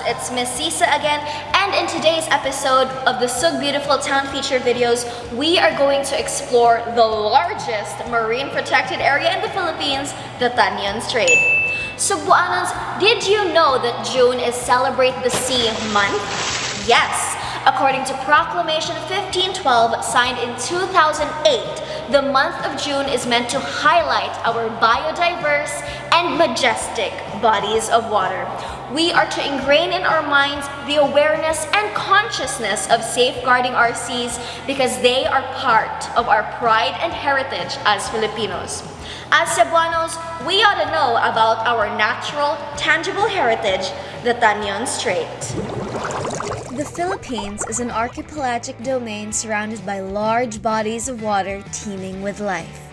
it's Miss Sisa again, and in today's episode of the Sugbu-tiful Town Feature videos, we are going to explore the largest marine protected area in the Philippines, the Tañon Strait. Sugbuanons, did you know that June is Celebrate the Sea Month? Yes! According to Proclamation 1512, signed in 2008, the month of June is meant to highlight our biodiverse and majestic bodies of water. We are to ingrain in our minds the awareness and consciousness of safeguarding our seas because they are part of our pride and heritage as Filipinos. As Cebuanos, we ought to know about our natural, tangible heritage, the Tañon Strait. The Philippines is an archipelagic domain surrounded by large bodies of water teeming with life.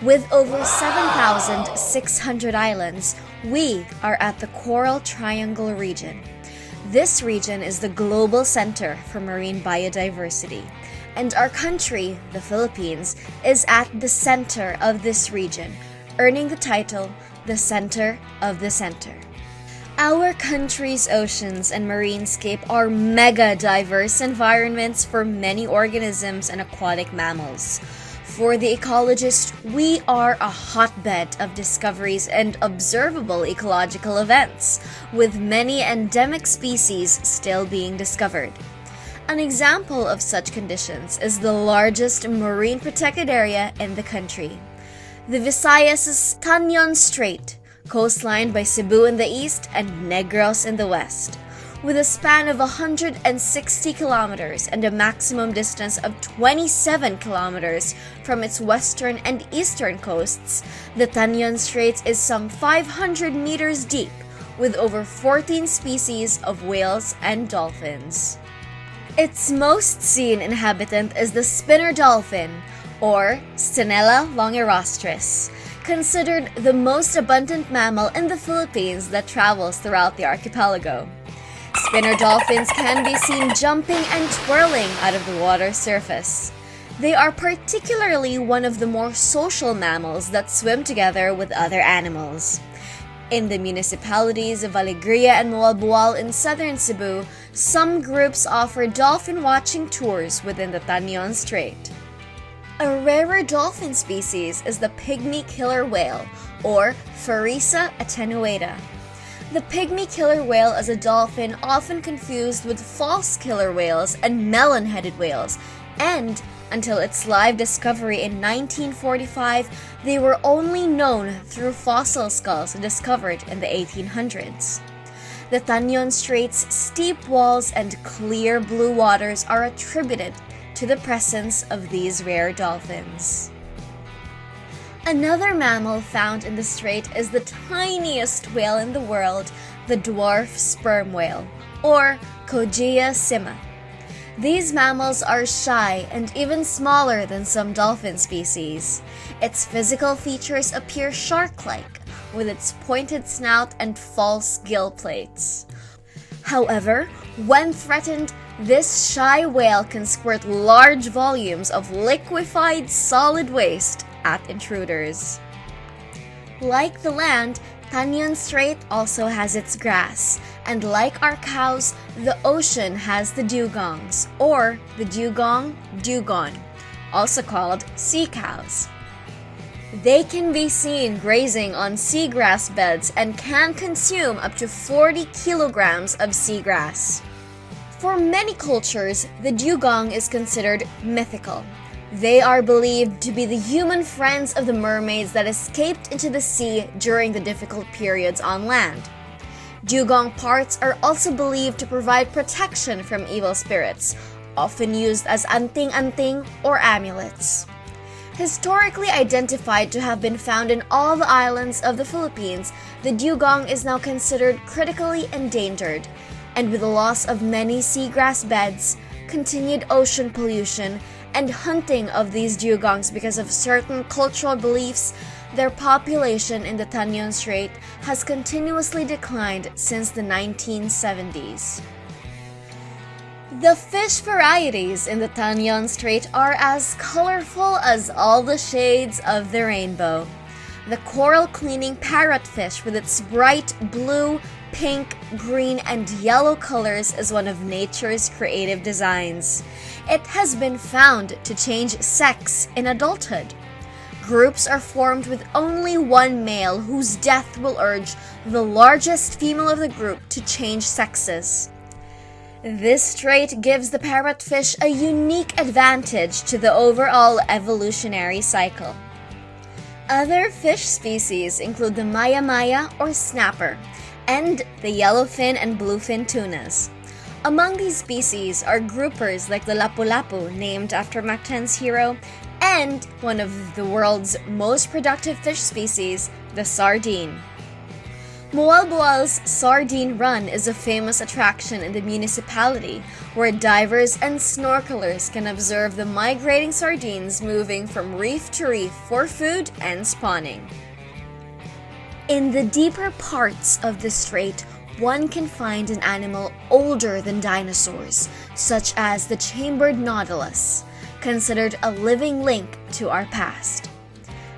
With over 7,600 islands, we are at the Coral Triangle region. This region is the global center for marine biodiversity, and our country, the Philippines, is at the center of this region, earning the title, the Center of the Center. Our country's oceans and marinescape are mega diverse environments for many organisms and aquatic mammals. For the ecologist, we are a hotbed of discoveries and observable ecological events, with many endemic species still being discovered. An example of such conditions is the largest marine protected area in the country, the Visayas' Tañon Strait, coastlined by Cebu in the east and Negros in the west. With a span of 160 kilometers and a maximum distance of 27 kilometers from its western and eastern coasts, the Tañon Strait is some 500 meters deep, with over 14 species of whales and dolphins. Its most seen inhabitant is the spinner dolphin, or Stenella longirostris, considered the most abundant mammal in the Philippines that travels throughout the archipelago. Spinner dolphins can be seen jumping and twirling out of the water's surface. They are particularly one of the more social mammals that swim together with other animals. In the municipalities of Alegria and Moalboal in southern Cebu, some groups offer dolphin watching tours within the Tañon Strait. A rarer dolphin species is the pygmy killer whale, or Phareisa attenuata. The pygmy killer whale is a dolphin often confused with false killer whales and melon-headed whales, and until its live discovery in 1945, they were only known through fossil skulls discovered in the 1800s. The Tañon Strait's steep walls and clear blue waters are attributed to the presence of these rare dolphins. Another mammal found in the strait is the tiniest whale in the world, the dwarf sperm whale, or Kogia sima. These mammals are shy and even smaller than some dolphin species. Its physical features appear shark-like, with its pointed snout and false gill plates. However, when threatened, this shy whale can squirt large volumes of liquefied solid waste at intruders. Like the land, Tañon Strait also has its grass, and like our cows, the ocean has the dugongs, or the dugong, also called sea cows. They can be seen grazing on seagrass beds and can consume up to 40 kilograms of seagrass. For many cultures, the dugong is considered mythical. They are believed to be the human friends of the mermaids that escaped into the sea during the difficult periods on land. Dugong parts are also believed to provide protection from evil spirits, often used as anting-anting or amulets. Historically identified to have been found in all the islands of the Philippines, the dugong is now considered critically endangered, and with the loss of many seagrass beds, continued ocean pollution, and hunting of these dugongs because of certain cultural beliefs, their population in the Tañon Strait has continuously declined since the 1970s. The fish varieties in the Tañon Strait are as colorful as all the shades of the rainbow. The coral cleaning parrotfish with its bright blue, pink, green, and yellow colors is one of nature's creative designs. It has been found to change sex in adulthood. Groups are formed with only one male whose death will urge the largest female of the group to change sexes. This trait gives the parrotfish a unique advantage to the overall evolutionary cycle. Other fish species include the maya-maya or snapper and the yellowfin and bluefin tunas. Among these species are groupers like the lapu-lapu, named after Mactan's hero, and one of the world's most productive fish species, the sardine. Mualboal's Sardine Run is a famous attraction in the municipality where divers and snorkelers can observe the migrating sardines moving from reef to reef for food and spawning. In the deeper parts of the strait, one can find an animal older than dinosaurs, such as the chambered nautilus, considered a living link to our past.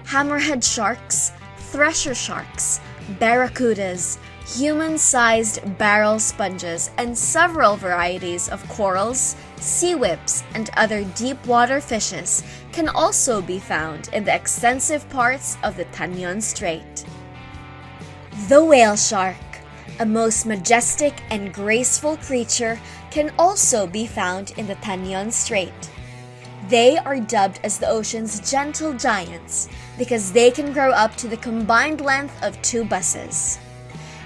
Hammerhead sharks, thresher sharks, barracudas, human-sized barrel sponges, and several varieties of corals, sea whips, and other deep-water fishes can also be found in the extensive parts of the Tañon Strait. The whale shark, a most majestic and graceful creature, can also be found in the Tañon Strait. They are dubbed as the ocean's gentle giants because they can grow up to the combined length of 2 buses.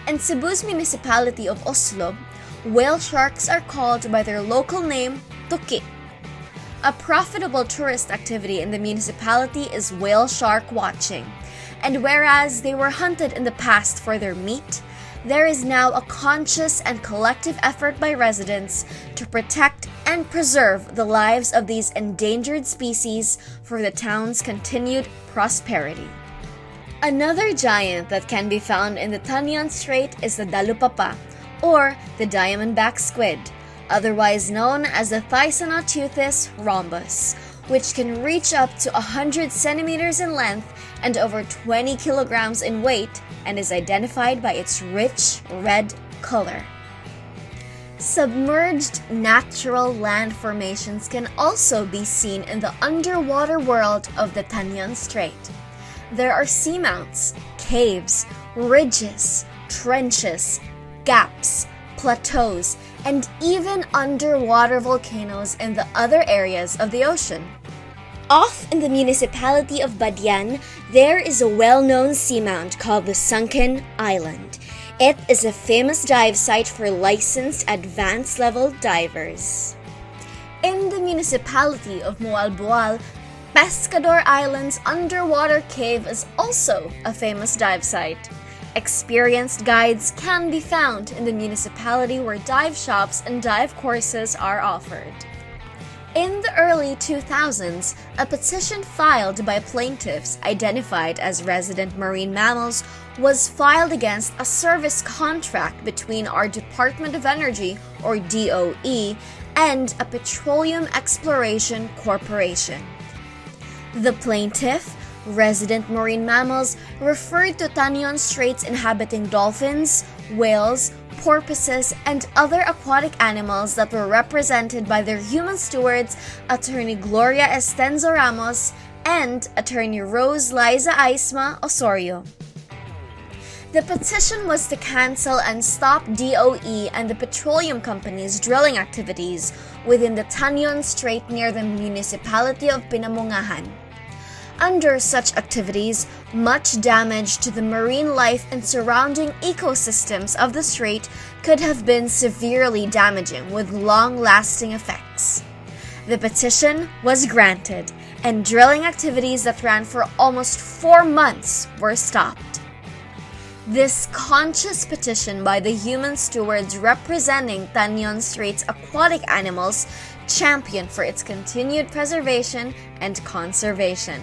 In Cebu's municipality of Oslo, whale sharks are called by their local name, tuki. A profitable tourist activity in the municipality is whale shark watching, and whereas they were hunted in the past for their meat, there is now a conscious and collective effort by residents to protect and preserve the lives of these endangered species for the town's continued prosperity. Another giant that can be found in the Tañon Strait is the dalupapa, or the diamondback squid, otherwise known as the Thysanoteuthis rhombus, which can reach up to 100 centimeters in length and over 20 kilograms in weight, and is identified by its rich red color. Submerged natural land formations can also be seen in the underwater world of the Tañon Strait. There are seamounts, caves, ridges, trenches, gaps, plateaus, and even underwater volcanoes in the other areas of the ocean. Off in the municipality of Badian, there is a well-known seamount called the Sunken Island. It is a famous dive site for licensed advanced-level divers. In the municipality of Mualboal, Pescador Island's underwater cave is also a famous dive site. Experienced guides can be found in the municipality where dive shops and dive courses are offered. In the early 2000s, a petition filed by plaintiffs identified as resident marine mammals was filed against a service contract between our Department of Energy, or DOE, and a petroleum exploration corporation. The plaintiff, resident marine mammals, referred to Tañon Strait's inhabiting dolphins, whales, porpoises, and other aquatic animals that were represented by their human stewards, Attorney Gloria Estenzo Ramos and Attorney Rose Liza Aisma Osorio. The petition was to cancel and stop DOE and the petroleum company's drilling activities within the Tañon Strait near the municipality of Pinamungahan. Under such activities, much damage to the marine life and surrounding ecosystems of the strait could have been severely damaging with long-lasting effects. The petition was granted, and drilling activities that ran for almost 4 months were stopped. This conscious petition by the human stewards representing Tañon Strait's aquatic animals championed for its continued preservation and conservation.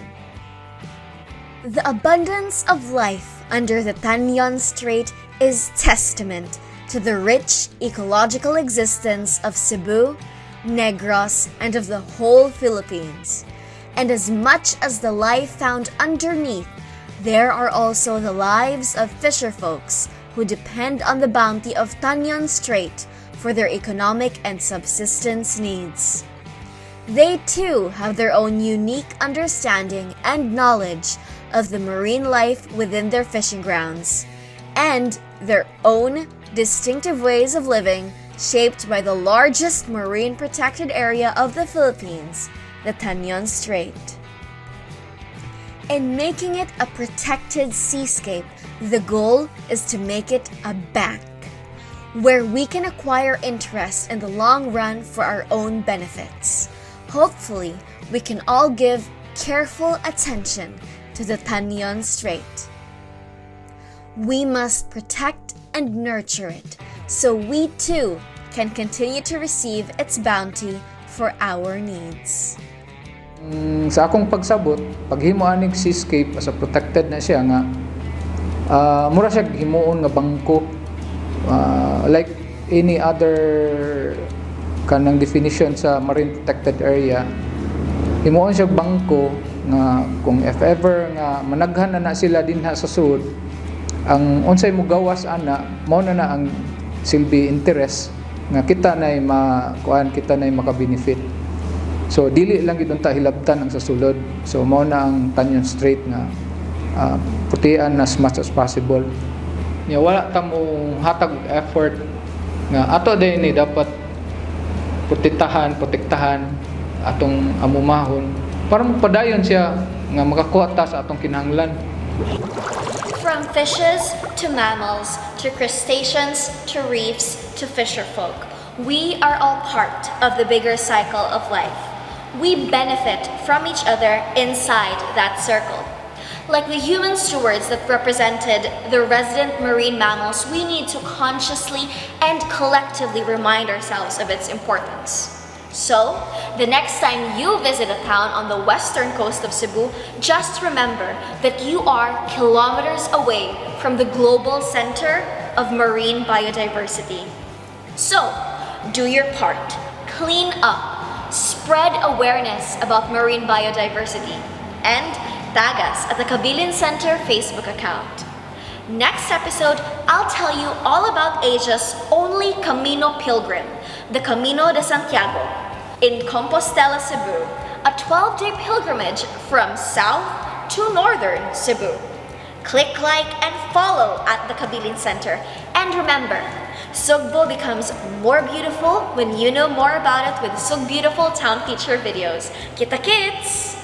The abundance of life under the Tañon Strait is testament to the rich ecological existence of Cebu, Negros, and of the whole Philippines. And as much as the life found underneath, there are also the lives of fisher folks who depend on the bounty of Tañon Strait for their economic and subsistence needs. They too have their own unique understanding and knowledge of the marine life within their fishing grounds, and their own distinctive ways of living shaped by the largest marine protected area of the Philippines, the Tañon Strait. In making it a protected seascape, the goal is to make it a bank, where we can acquire interest in the long run for our own benefits. Hopefully, we can all give careful attention to the Tañon Strait. We must protect and nurture it so we too can continue to receive its bounty for our needs. Sa akong pagsabot, paghimo aning seascape as a protected na siya nga, mura siya himuon nga bangko, like any other kanang definition sa marine protected area. Himuon siya bangko nga kung if ever nga managhan na sila dinha sa sud, ang unsay mo gawas ana mao na ang silbi interest nga kita nay kita nay maka-benefit. So dili lang gid unta hilabtan ang sa sulod. So mao na ang Tañon Strait nga putian as much as possible. Nya wala ta mo hatag effort nga ato din ni dapat protektahan atong amumahon para magpadayon siya nga makakuha ta sa atong kinahanglan. From fishes to mammals to crustaceans to reefs to fisherfolk, we are all part of the bigger cycle of life. We benefit from each other inside that circle. Like the human stewards that represented the resident marine mammals, we need to consciously and collectively remind ourselves of its importance. So, the next time you visit a town on the western coast of Cebu, just remember that you are kilometers away from the global center of marine biodiversity. So, do your part. Clean up. Spread awareness about marine biodiversity. And tag us at the Kabilin Center Facebook account. Next episode, I'll tell you all about Asia's only Camino pilgrim, the Camino de Santiago, in Compostela, Cebu, a 12-day pilgrimage from south to northern Cebu. Click like and follow at the Kabilin Center. And remember, Sugbo becomes more beautiful when you know more about it with Sugbu-tiful Town Feature videos. Kita kits!